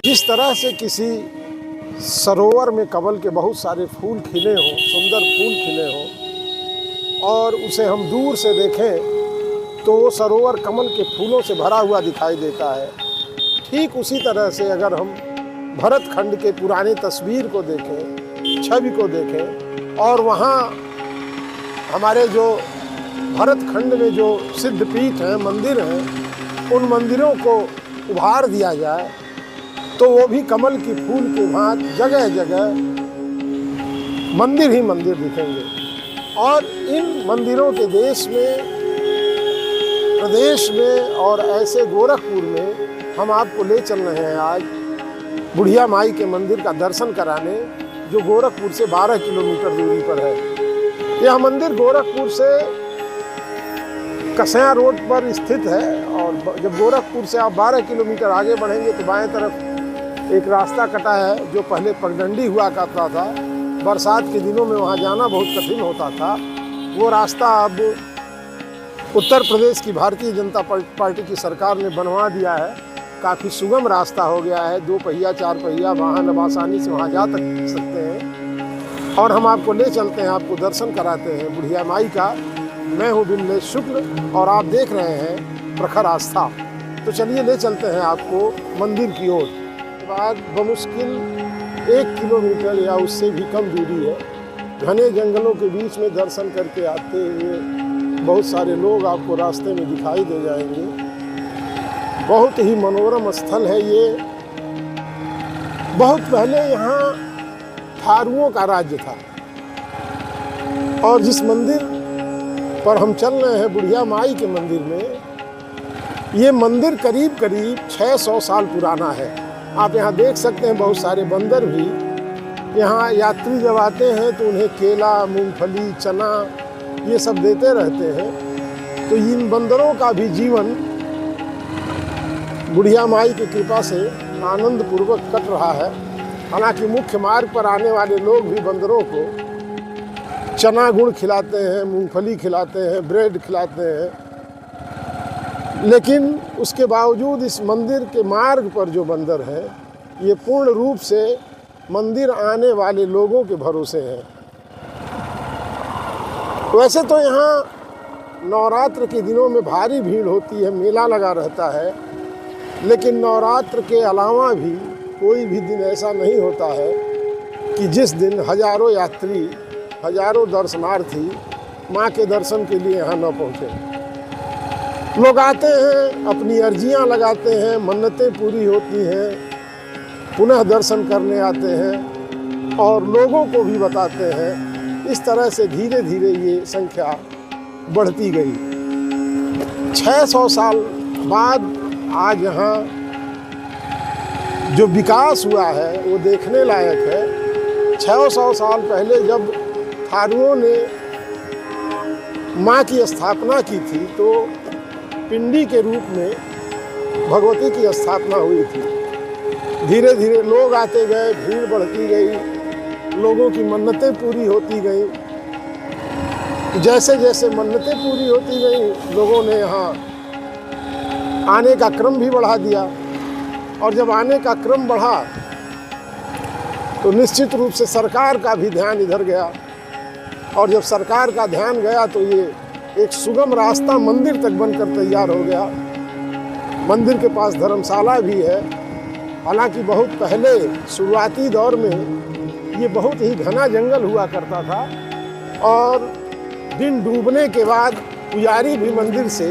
जिस तरह से किसी सरोवर में कमल के बहुत सारे फूल खिले हों, सुंदर फूल खिले हों और उसे हम दूर से देखें तो वो सरोवर कमल के फूलों से भरा हुआ दिखाई देता है। ठीक उसी तरह से अगर हम भरत खंड के पुराने तस्वीर को देखें, छवि को देखें और वहाँ हमारे जो भरत खंड में जो सिद्ध पीठ हैं, मंदिर हैं, उन मंदिरों को उभार दिया जाए तो वो भी कमल की फूल के भांति जगह जगह मंदिर ही मंदिर दिखेंगे। और इन मंदिरों के देश में, प्रदेश में और ऐसे गोरखपुर में हम आपको ले चल रहे हैं आज बुढ़िया माई के मंदिर का दर्शन कराने, जो गोरखपुर से 12 किलोमीटर दूरी पर है। यह मंदिर गोरखपुर से कसया रोड पर स्थित है और जब गोरखपुर से आप 12 किलोमीटर आगे बढ़ेंगे तो बाएं तरफ एक रास्ता कटा है जो पहले पगडंडी हुआ करता था। बरसात के दिनों में वहाँ जाना बहुत कठिन होता था। वो रास्ता अब उत्तर प्रदेश की भारतीय जनता पार्टी की सरकार ने बनवा दिया है। काफ़ी सुगम रास्ता हो गया है, 2 पहिया 4 पहिया वाहन अब आसानी से वहाँ जा सकते हैं। और हम आपको ले चलते हैं, आपको दर्शन कराते हैं बुढ़िया माई का। मैं हूँ विमलेश शुक्ल और आप देख रहे हैं प्रखर आस्था। तो चलिए ले चलते हैं आपको मंदिर की ओर। बाद बमुश्किल 1 किलोमीटर या उससे भी कम दूरी है। घने जंगलों के बीच में दर्शन करके आते हुए बहुत सारे लोग आपको रास्ते में दिखाई दे जाएंगे। बहुत ही मनोरम स्थल है ये। बहुत पहले यहाँ थारुओं का राज्य था और जिस मंदिर पर हम चल रहे हैं बुढ़िया माई के मंदिर में, ये मंदिर करीब करीब 600 साल पुराना है। आप यहाँ देख सकते हैं बहुत सारे बंदर भी। यहाँ यात्री जब आते हैं तो उन्हें केला, मूंगफली, चना ये सब देते रहते हैं। तो इन बंदरों का भी जीवन बुढ़िया माई की कृपा से आनंद पूर्वक कट रहा है। हालांकि मुख्य मार्ग पर आने वाले लोग भी बंदरों को चना गुड़ खिलाते हैं, मूंगफली खिलाते हैं, ब्रेड खिलाते हैं, लेकिन उसके बावजूद इस मंदिर के मार्ग पर जो बंदर हैं ये पूर्ण रूप से मंदिर आने वाले लोगों के भरोसे हैं। वैसे तो यहाँ नवरात्र के दिनों में भारी भीड़ होती है, मेला लगा रहता है, लेकिन नवरात्र के अलावा भी कोई भी दिन ऐसा नहीं होता है कि जिस दिन हजारों यात्री, हजारों दर्शनार्थी माँ के दर्शन के लिए यहाँ न पहुँचे। लोग आते हैं, अपनी अर्जियां लगाते हैं, मन्नतें पूरी होती हैं, पुनः दर्शन करने आते हैं और लोगों को भी बताते हैं। इस तरह से धीरे धीरे ये संख्या बढ़ती गई। 600 साल बाद आज यहाँ जो विकास हुआ है वो देखने लायक है। 600 साल पहले जब थारुओं ने माँ की स्थापना की थी तो पिंडी के रूप में भगवती की स्थापना हुई थी। धीरे धीरे लोग आते गए, भीड़ बढ़ती गई, लोगों की मन्नतें पूरी होती गई। जैसे जैसे मन्नतें पूरी होती गई लोगों ने यहाँ आने का क्रम भी बढ़ा दिया। और जब आने का क्रम बढ़ा तो निश्चित रूप से सरकार का भी ध्यान इधर गया। और जब सरकार का ध्यान गया तो ये एक सुगम रास्ता मंदिर तक बनकर तैयार हो गया। मंदिर के पास धर्मशाला भी है। हालांकि बहुत पहले शुरुआती दौर में ये बहुत ही घना जंगल हुआ करता था और दिन डूबने के बाद पुजारी भी मंदिर से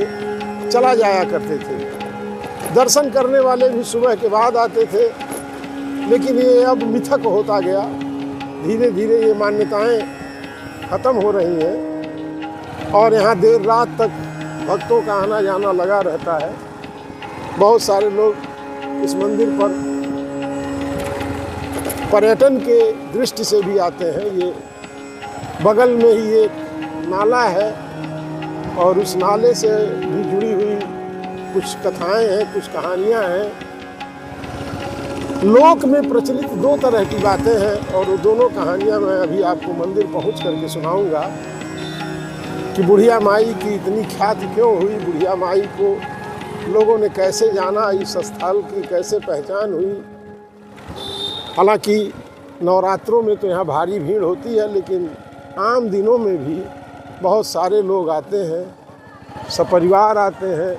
चला जाया करते थे। दर्शन करने वाले भी सुबह के बाद आते थे, लेकिन ये अब मिथक होता गया। धीरे धीरे ये मान्यताएं खत्म हो रही हैं और यहाँ देर रात तक भक्तों का आना जाना लगा रहता है। बहुत सारे लोग इस मंदिर पर पर्यटन के दृष्टि से भी आते हैं। ये बगल में ही एक नाला है और उस नाले से भी जुड़ी हुई कुछ कथाएं हैं, कुछ कहानियां हैं। लोक में प्रचलित 2 तरह की बातें हैं और वो दोनों कहानियां मैं अभी आपको मंदिर पहुंच करके सुनाऊंगा कि बुढ़िया माई की इतनी ख्याति क्यों हुई, बुढ़िया माई को लोगों ने कैसे जाना, इस स्थल की कैसे पहचान हुई हालांकि नवरात्रों में तो यहाँ भारी भीड़ होती है, लेकिन आम दिनों में भी बहुत सारे लोग आते हैं, सपरिवार आते हैं।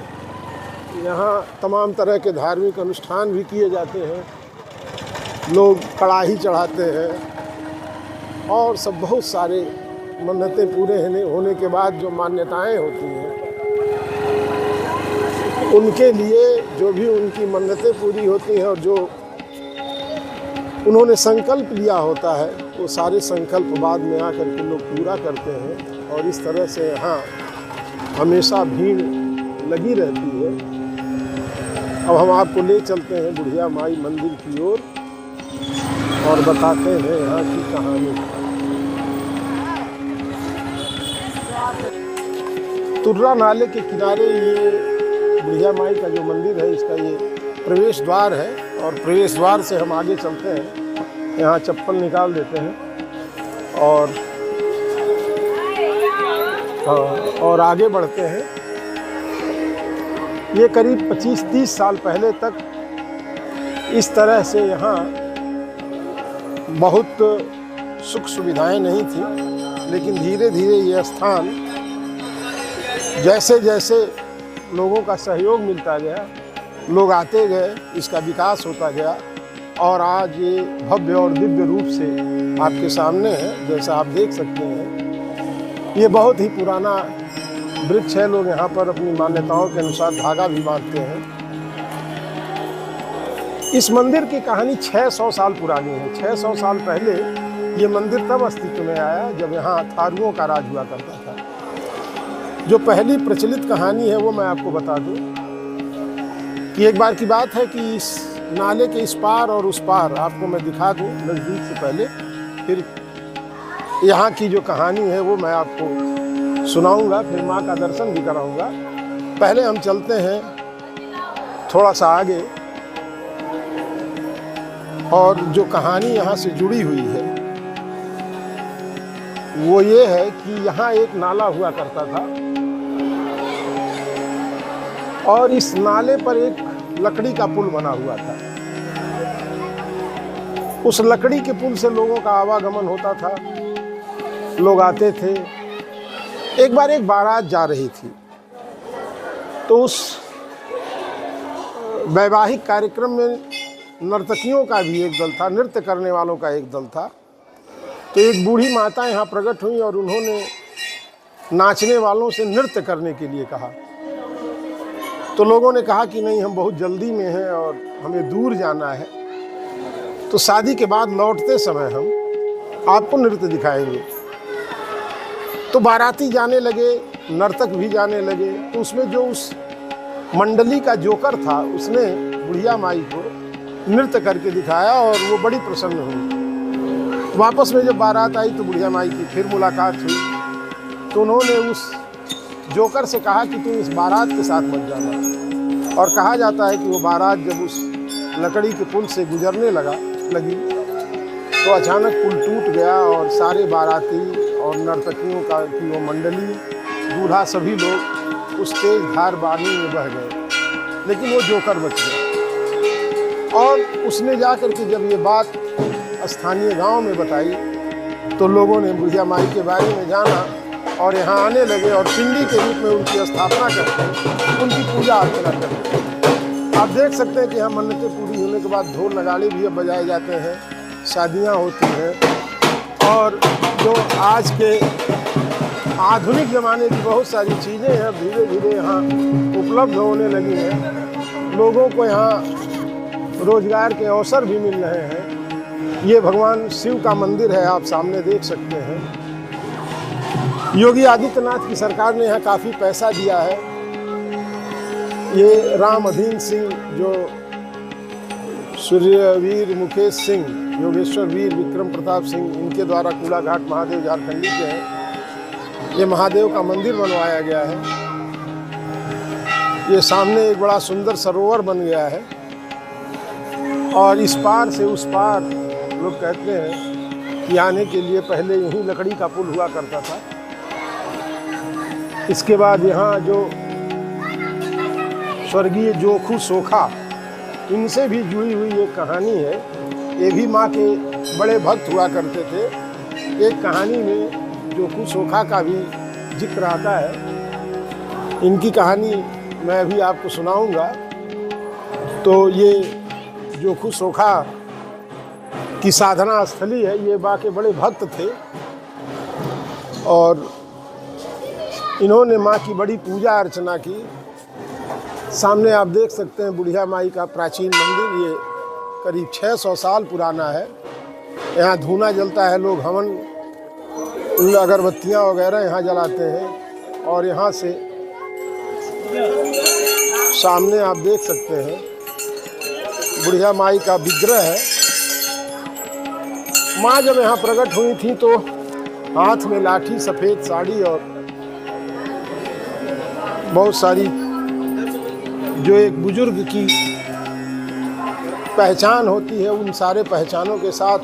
यहाँ तमाम तरह के धार्मिक अनुष्ठान भी किए जाते हैं, लोग कड़ाही चढ़ाते हैं और सब बहुत सारे मन्नतें पूरे होने के बाद जो मान्यताएं होती हैं, उनके लिए जो भी उनकी मन्नतें पूरी होती हैं और जो उन्होंने संकल्प लिया होता है, वो सारे संकल्प बाद में आकर के लोग पूरा करते हैं। और इस तरह से यहाँ हमेशा भीड़ लगी रहती है। अब हम आपको ले चलते हैं बुढ़िया माई मंदिर की ओर और बताते हैं यहाँ की कहानी। तुर्रा नाले के किनारे ये बुढ़िया माई का जो मंदिर है, इसका ये प्रवेश द्वार है और प्रवेश द्वार से हम आगे चलते हैं। यहाँ चप्पल निकाल देते हैं और आगे बढ़ते हैं। ये करीब 25-30 साल पहले तक इस तरह से यहाँ बहुत सुख सुविधाएं नहीं थी, लेकिन धीरे धीरे ये स्थान जैसे जैसे लोगों का सहयोग मिलता गया, लोग आते गए, इसका विकास होता गया और आज ये भव्य और दिव्य रूप से आपके सामने है, जैसा आप देख सकते हैं। ये बहुत ही पुराना वृक्ष है। लोग यहाँ पर अपनी मान्यताओं के अनुसार धागा भी बांधते हैं। इस मंदिर की कहानी 600 साल पुरानी है। 600 साल पहले ये मंदिर तब अस्तित्व में आया जब यहाँ थारुओं का राज हुआ करता था। जो पहली प्रचलित कहानी है वो मैं आपको बता दूं कि एक बार की बात है कि इस नाले के इस पार और उस पार आपको मैं दिखा दूं नज़दीक से पहले, फिर यहाँ की जो कहानी है वो मैं आपको सुनाऊंगा, फिर माँ का दर्शन भी कराऊंगा। पहले हम चलते हैं थोड़ा सा आगे और जो कहानी यहाँ से जुड़ी हुई है वो ये है कि यहाँ एक नाला हुआ करता था और इस नाले पर एक लकड़ी का पुल बना हुआ था। उस लकड़ी के पुल से लोगों का आवागमन होता था, लोग आते थे। एक बार एक बारात जा रही थी, तो उस वैवाहिक कार्यक्रम में नर्तकियों का भी एक दल था, नृत्य करने वालों का एक दल था। तो एक बूढ़ी माता यहाँ प्रकट हुई और उन्होंने नाचने वालों से नृत्य करने के लिए कहा। तो लोगों ने कहा कि नहीं, हम बहुत जल्दी में हैं और हमें दूर जाना है, तो शादी के बाद लौटते समय हम आपको नृत्य दिखाएंगे। तो बाराती जाने लगे, नर्तक भी जाने लगे। तो उसमें जो उस मंडली का जोकर था, उसने बुढ़िया माई को नृत्य करके दिखाया और वो बड़ी प्रसन्न हुई। वापस में जब बारात आई तो बुढ़िया माई की फिर मुलाकात हुई। तो उन्होंने उस जोकर से कहा कि तुम इस बारात के साथ मत जाना। और कहा जाता है कि वो बारात जब उस लकड़ी के पुल से गुजरने लगी तो अचानक पुल टूट गया और सारे बाराती और नर्तकियों की वो मंडली, दूल्हा, सभी लोग उस तेज धार पानी में बह गए, लेकिन वो जोकर बच गया। और उसने जाकर के जब ये बात स्थानीय गांव में बताई तो लोगों ने बुढ़िया माई के बारे में जाना और यहाँ आने लगे और पिंडी के रूप में उनकी स्थापना करते, उनकी पूजा अर्चना करते। आप देख सकते हैं कि यहाँ मन्नतें पूरी होने के बाद ढोल नगाड़े भी अब बजाए जाते हैं, शादियाँ होती हैं और जो आज के आधुनिक ज़माने की बहुत सारी चीज़ें हैं धीरे धीरे यहाँ उपलब्ध होने लगी हैं। लोगों को यहाँ रोजगार के अवसर भी मिल रहे हैं। ये भगवान शिव का मंदिर है, आप सामने देख सकते हैं। योगी आदित्यनाथ की सरकार ने यहाँ काफ़ी पैसा दिया है। ये राम अधीन सिंह, जो सूर्यवीर मुकेश सिंह, योगेश्वर वीर विक्रम प्रताप सिंह, इनके द्वारा कूलाघाट महादेव झारखंडी के हैं। ये महादेव का मंदिर बनवाया गया है। ये सामने एक बड़ा सुंदर सरोवर बन गया है और इस पार से उस पार लोग कहते हैं कि आने के लिए पहले यहीं लकड़ी का पुल हुआ करता था। इसके बाद यहाँ जो स्वर्गीय जोखू सोखा, इनसे भी जुड़ी हुई एक कहानी है ये भी माँ के बड़े भक्त हुआ करते थे। एक कहानी में जोखू सोखा का भी जिक्र आता है। इनकी कहानी मैं भी आपको सुनाऊंगा। तो ये जोखू सोखा की साधना स्थली है। ये माँ के बड़े भक्त थे और इन्होंने माँ की बड़ी पूजा अर्चना की। सामने आप देख सकते हैं बुढ़िया माई का प्राचीन मंदिर। ये करीब 600 साल पुराना है। यहाँ धूना जलता है, लोग हवन अगरबत्तियाँ वगैरह यहाँ जलाते हैं। और यहाँ से सामने आप देख सकते हैं बुढ़िया माई का विग्रह है। माँ जब यहाँ प्रकट हुई थी तो हाथ में लाठी, सफ़ेद साड़ी और बहुत सारी जो एक बुजुर्ग की पहचान होती है, उन सारे पहचानों के साथ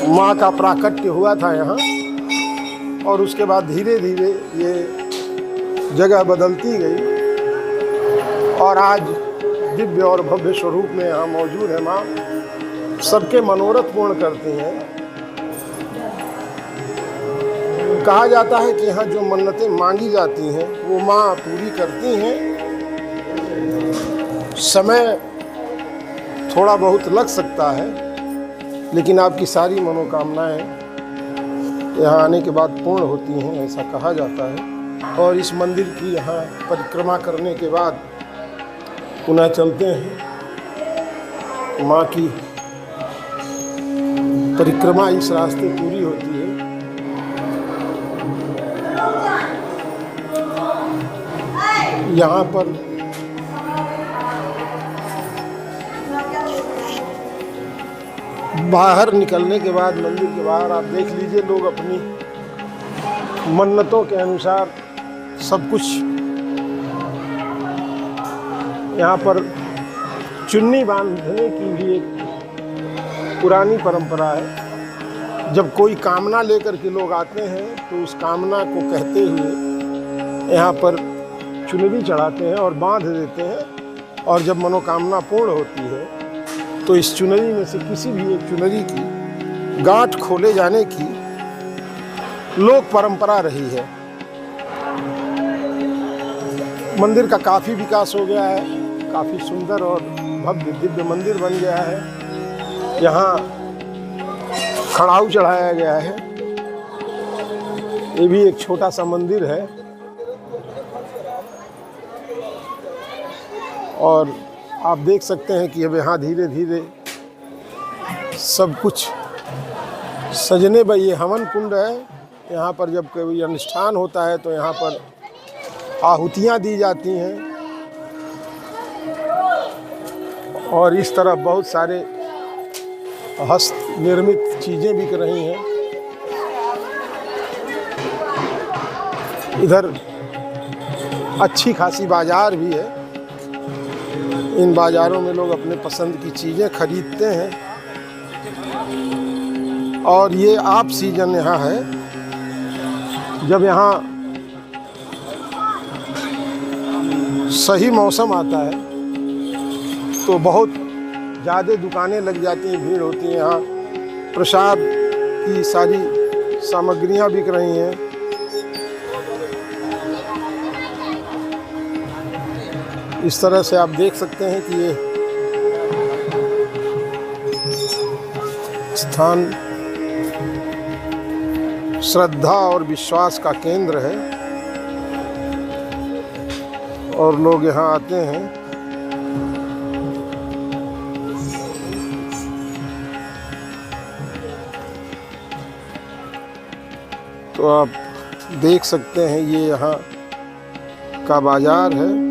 माँ का प्राकट्य हुआ था यहाँ। और उसके बाद धीरे धीरे ये जगह बदलती गई और आज दिव्य और भव्य स्वरूप में यहाँ मौजूद है। माँ सबके मनोरथ पूर्ण करती हैं। कहा जाता है कि यहाँ जो मन्नतें मांगी जाती हैं वो माँ पूरी करती हैं। समय थोड़ा बहुत लग सकता है, लेकिन आपकी सारी मनोकामनाएं यहाँ आने के बाद पूर्ण होती हैं, ऐसा कहा जाता है। और इस मंदिर की यहाँ परिक्रमा करने के बाद पुनः चलते हैं। माँ की परिक्रमा इस रास्ते पूरी होती है। यहाँ पर बाहर निकलने के बाद, मंदिर के बाहर आप देख लीजिए, लोग अपनी मन्नतों के अनुसार सब कुछ यहाँ पर चुन्नी बांधने की भी एक पुरानी परंपरा है। जब कोई कामना लेकर के लोग आते हैं तो उस कामना को कहते हुए यहाँ पर चुनरी चढ़ाते हैं और बांध देते हैं। और जब मनोकामना पूर्ण होती है तो इस चुनरी में से किसी भी एक चुनरी की गांठ खोले जाने की लोक परंपरा रही है। मंदिर का काफ़ी विकास हो गया है, काफ़ी सुंदर और भव्य दिव्य मंदिर बन गया है। यहाँ खड़ाऊ चढ़ाया गया है। ये भी एक छोटा सा मंदिर है और आप देख सकते हैं कि अब यहाँ धीरे धीरे सब कुछ सजने पर। ये हवन कुंड है। यहाँ पर जब कोई अनुष्ठान होता है तो यहाँ पर आहुतियाँ दी जाती हैं। और इस तरह बहुत सारे हस्त निर्मित चीज़ें बिक रही हैं। इधर अच्छी खासी बाज़ार भी है। इन बाज़ारों में लोग अपने पसंद की चीज़ें खरीदते हैं। और ये आप सीजन यहाँ है, जब यहाँ सही मौसम आता है तो बहुत ज़्यादा दुकानें लग जाती हैं, भीड़ होती है। यहाँ प्रसाद की सारी सामग्रियाँ बिक रही हैं। इस तरह से आप देख सकते हैं कि ये स्थान श्रद्धा और विश्वास का केंद्र है और लोग यहाँ आते हैं। तो आप देख सकते हैं ये यहाँ का बाजार है।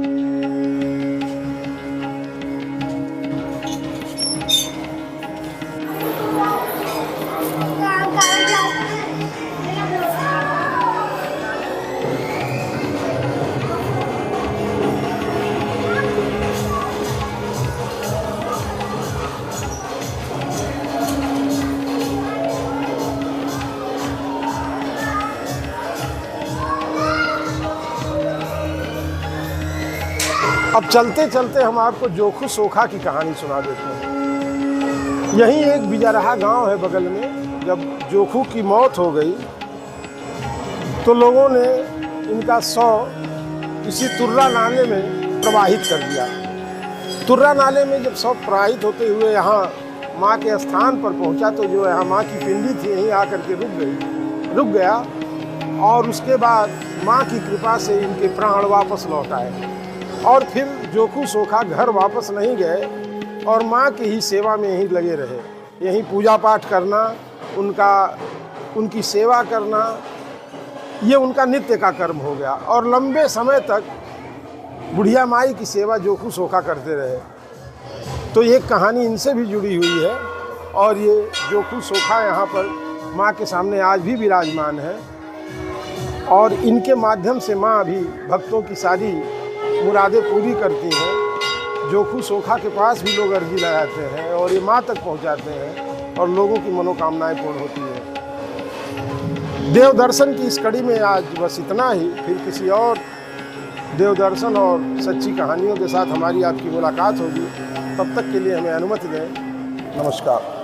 अब चलते चलते हम आपको जोखू सोखा की कहानी सुना देते हैं। यहीं एक बिजरहा गांव है बगल में। जब जोखू की मौत हो गई तो लोगों ने इनका शव इसी तुर्रा नाले में प्रवाहित कर दिया। तुर्रा नाले में जब शव प्रवाहित होते हुए यहाँ माँ के स्थान पर पहुँचा तो जो यहाँ माँ की पिंडी थी यहीं आकर के रुक गया। और उसके बाद माँ की कृपा से इनके प्राण वापस लौट आए और फिर जोखू सोखा घर वापस नहीं गए और माँ की ही सेवा में यहीं लगे रहे। यहीं पूजा पाठ करना, उनकी सेवा करना, ये उनका नित्य का कर्म हो गया। और लंबे समय तक बुढ़िया माई की सेवा जोखू सोखा करते रहे। तो ये कहानी इनसे भी जुड़ी हुई है और ये जोखू सोखा यहाँ पर माँ के सामने आज भी विराजमान है। और इनके माध्यम से माँ भी भक्तों की सारी मुरादें पूरी करती हैं। जोखू सोखा के पास भी लोग अर्जी लगाते हैं और ये माँ तक पहुँचाते हैं और लोगों की मनोकामनाएं पूर्ण होती हैं। देव दर्शन की इस कड़ी में आज बस इतना ही। फिर किसी और देव दर्शन और सच्ची कहानियों के साथ हमारी आपकी मुलाकात होगी। तब तक के लिए हमें अनुमति दें। नमस्कार।